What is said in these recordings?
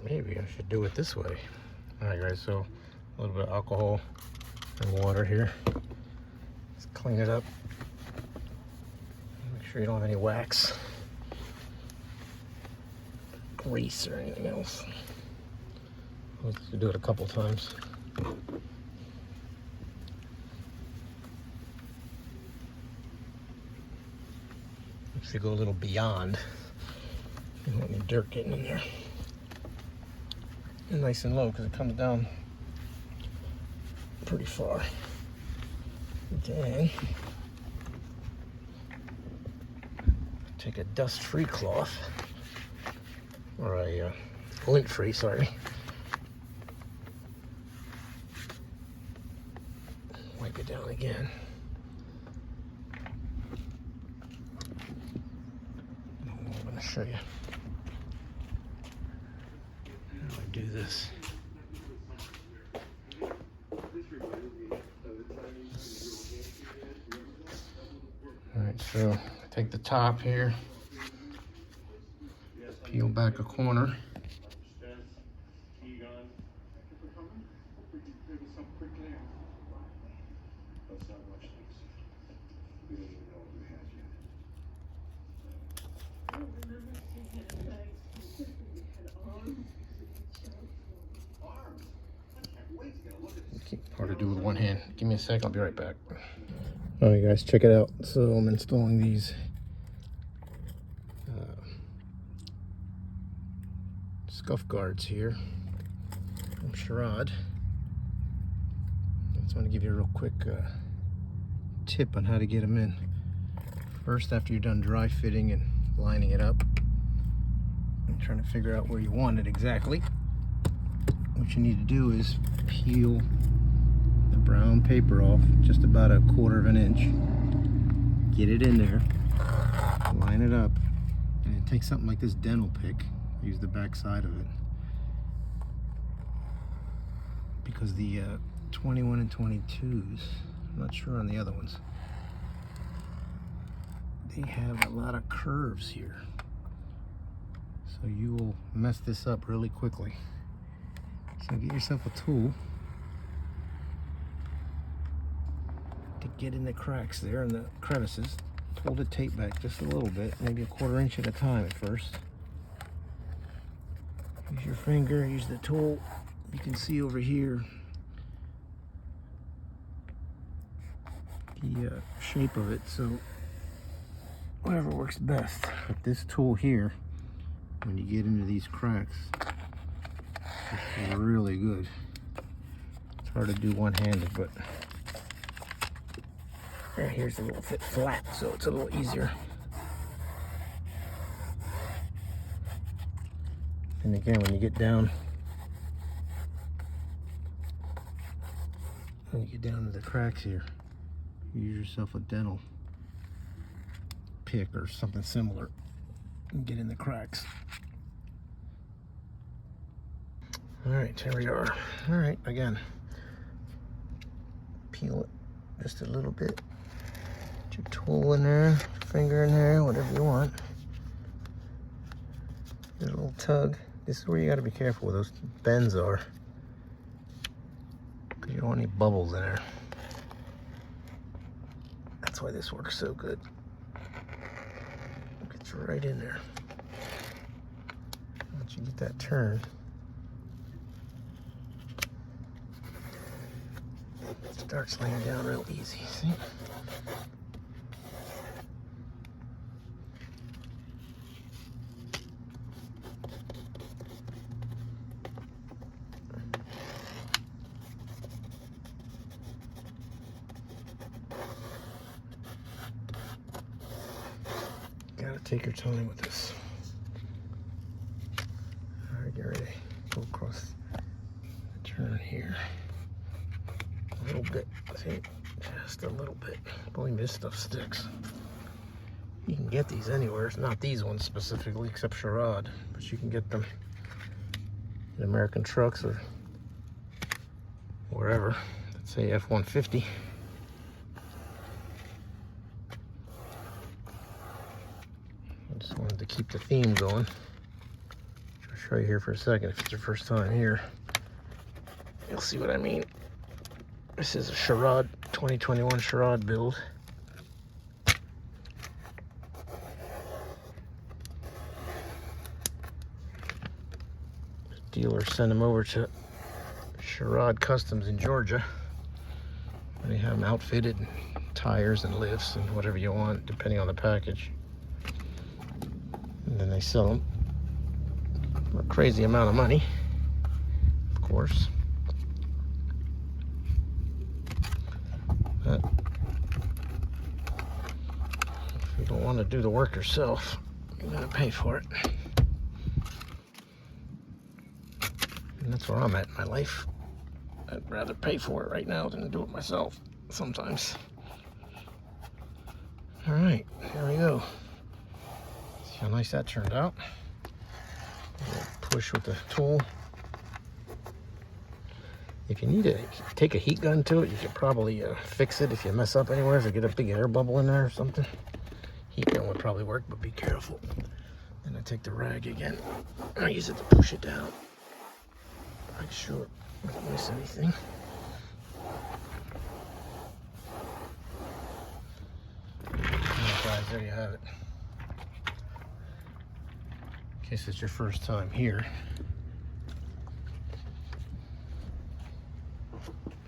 Maybe I should do it this way. Alright guys, so a little bit of alcohol and water here. Let's clean it up. Make sure you don't have any wax, grease, or anything else. Let's do it a couple times. Actually go a little beyond. You don't want any dirt getting in there. And nice and low because it comes down pretty far. Then take a dust-free cloth, or a lint-free, sorry. Wipe it down again. I'm going to show you how I do this. Alright, so take the top here, peel back a corner. Hard to do with one hand. Give me a sec, I'll be right back. Alright guys, check it out. So I'm installing these scuff guards here from Sherrod. I just want to give you a real quick tip on how to get them in. First, after you're done dry fitting and lining it up, and trying to figure out where you want it exactly, what you need to do is peel the brown paper off just about 1/4 of an inch. Get it in there, line it up, and then take something like this dental pick. Use the back side of it, because the 21 and 22s, I'm not sure on the other ones, they have a lot of curves here, so you will mess this up really quickly. So get yourself a tool to get in the cracks there and the crevices. Pull the tape back just a little bit, maybe 1/4 inch at a time at first. Use your finger, use the tool. You can see over here the shape of it, so whatever works best. But this tool here, when you get into these cracks, it's really good. It's hard to do one-handed, but here's a little bit flat, so it's a little easier. And again, when you get down to the cracks here, use yourself a dental pick or something similar and get in the cracks. All right, here we are. All right, again, peel it just a little bit. Put your tool in there, finger in there, whatever you want. Get a little tug. This is where you got to be careful where those bends are, because you don't want any bubbles in there. That's why this works so good. It gets right in there. Once you get that turn, it starts laying down real easy. See? Gotta take your time with this. All right, get ready. Go across the turn here. A little bit, see? Just a little bit. Believe me, this stuff sticks. You can get these anywhere. It's not these ones specifically, except Sherrod, but you can get them in American trucks or wherever. Let's say F150. I just wanted to keep the theme going. show you here for a second. If it's your first time here, you'll see what I mean. This is a Charade, 2021 Charade build. The dealer sent them over to Charade Customs in Georgia. They have them outfitted, tires and lifts and whatever you want, depending on the package. And then they sell them for a crazy amount of money, of course. But if you don't want to do the work yourself, you're gonna pay for it. And that's where I'm at in my life. I'd rather pay for it right now than do it myself sometimes. All right, here we go. See how nice that turned out. Push with the tool. If you need to take a heat gun to it, you could probably fix it if you mess up anywhere, if you get a big air bubble in there or something. Heat gun would probably work, but be careful. Then I take the rag again. I use it to push it down. Make sure I don't miss anything. Alright guys, there you have it. In case it's your first time here,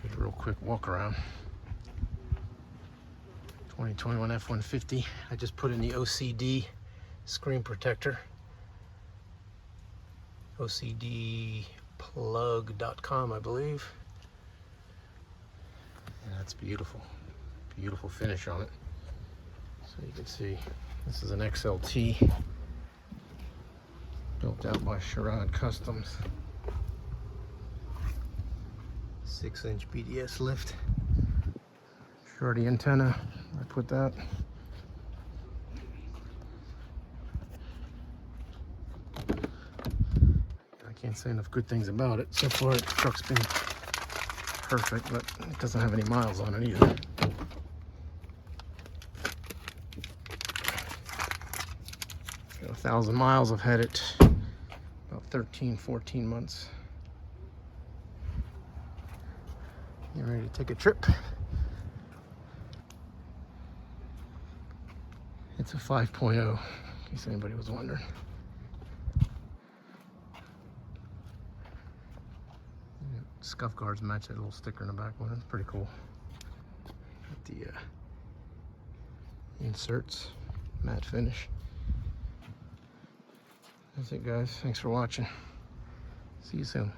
just a real quick walk around. 2021 F150. I just put in the OCD screen protector. OCDplug.com, I believe. And that's beautiful. Beautiful finish on it. So you can see this is an XLT built out by Charade Customs. 6-inch BDS lift. Shorty antenna, I put that. I can't say enough good things about it. So far, the truck's been perfect, but it doesn't have any miles on it either. 1,000 miles. I've had it about 13, 14 months. You ready to take a trip? It's a 5.0, in case anybody was wondering. Scuff guards match that little sticker in the back one. That's pretty cool. Got the inserts, matte finish. That's it, guys. Thanks for watching. See you soon.